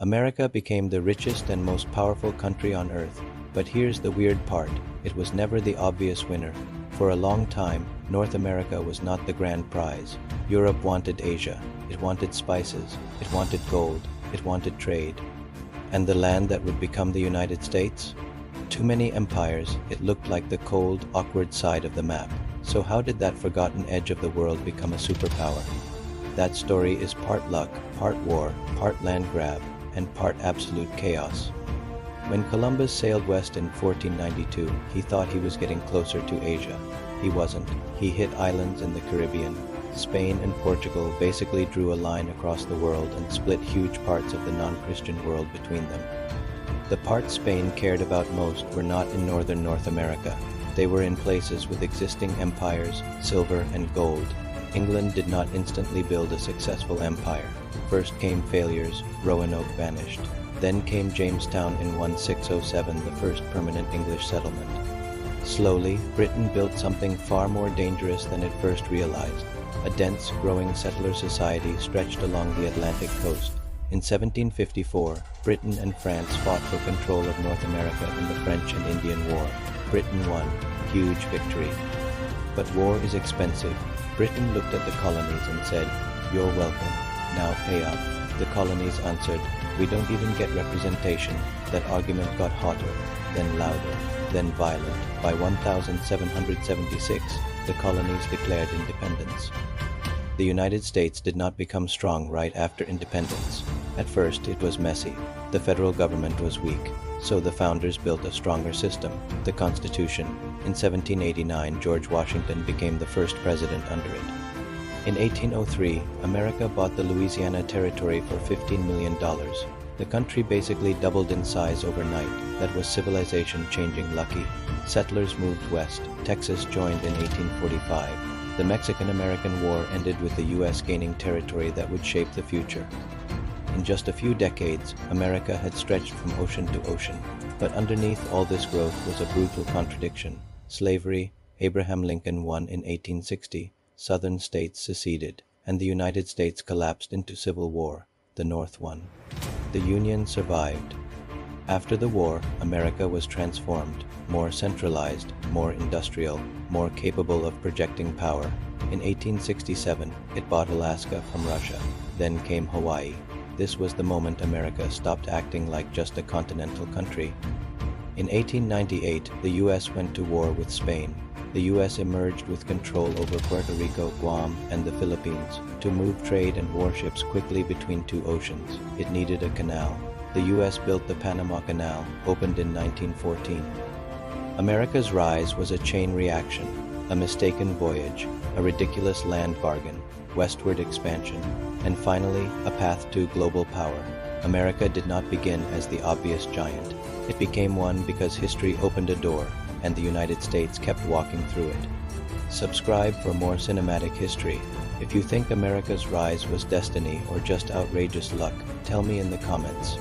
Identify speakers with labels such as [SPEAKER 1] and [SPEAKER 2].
[SPEAKER 1] America became the richest and most powerful country on Earth. But here's the weird part, it was never the obvious winner. For a long time, North America was not the grand prize. Europe wanted Asia, it wanted spices, it wanted gold, it wanted trade. And the land that would become the United States? Too many empires, it looked like the cold, awkward side of the map. So how did that forgotten edge of the world become a superpower? That story is part luck, part war, part land grab, and part absolute chaos. When Columbus sailed west in 1492, he thought he was getting closer to Asia. He wasn't. He hit islands in the Caribbean. Spain and Portugal basically drew a line across the world and split huge parts of the non-Christian world between them. The parts Spain cared about most were not in northern North America. They were in places with existing empires, silver and gold. England did not instantly build a successful empire. First came failures, Roanoke vanished. Then came Jamestown in 1607, the first permanent English settlement. Slowly, Britain built something far more dangerous than it first realized. A dense, growing settler society stretched along the Atlantic coast. In 1754, Britain and France fought for control of North America in the French and Indian War. Britain won. Huge victory. But war is expensive. Britain looked at the colonies and said, "You're welcome. Now pay up." The colonies answered, "We don't even get representation." That argument got hotter, then louder, then violent. By 1776, the colonies declared independence. The United States did not become strong right after independence. At first, it was messy. The federal government was weak, so the founders built a stronger system, the Constitution. In 1789, George Washington became the first president under it. In 1803, America bought the Louisiana Territory for $15 million. The country basically doubled in size overnight. That was civilization changing lucky. Settlers moved west. Texas joined in 1845. The Mexican-American War ended with the U.S. gaining territory that would shape the future. In just a few decades, America had stretched from ocean to ocean. But underneath all this growth was a brutal contradiction. Slavery. Abraham Lincoln won in 1860. Southern states seceded, and the United States collapsed into civil war. The North won. The Union survived. After the war, America was transformed, more centralized, more industrial, more capable of projecting power. In 1867, it bought Alaska from Russia. Then came Hawaii. This was the moment America stopped acting like just a continental country. In 1898, the U.S. went to war with Spain. The U.S. emerged with control over Puerto Rico, Guam, and the Philippines. To move trade and warships quickly between two oceans, it needed a canal. The U.S. built the Panama Canal, opened in 1914. America's rise was a chain reaction, a mistaken voyage, a ridiculous land bargain, westward expansion, and finally, a path to global power. America did not begin as the obvious giant. It became one because history opened a door, and the United States kept walking through it. Subscribe for more cinematic history. If you think America's rise was destiny or just outrageous luck, tell me in the comments.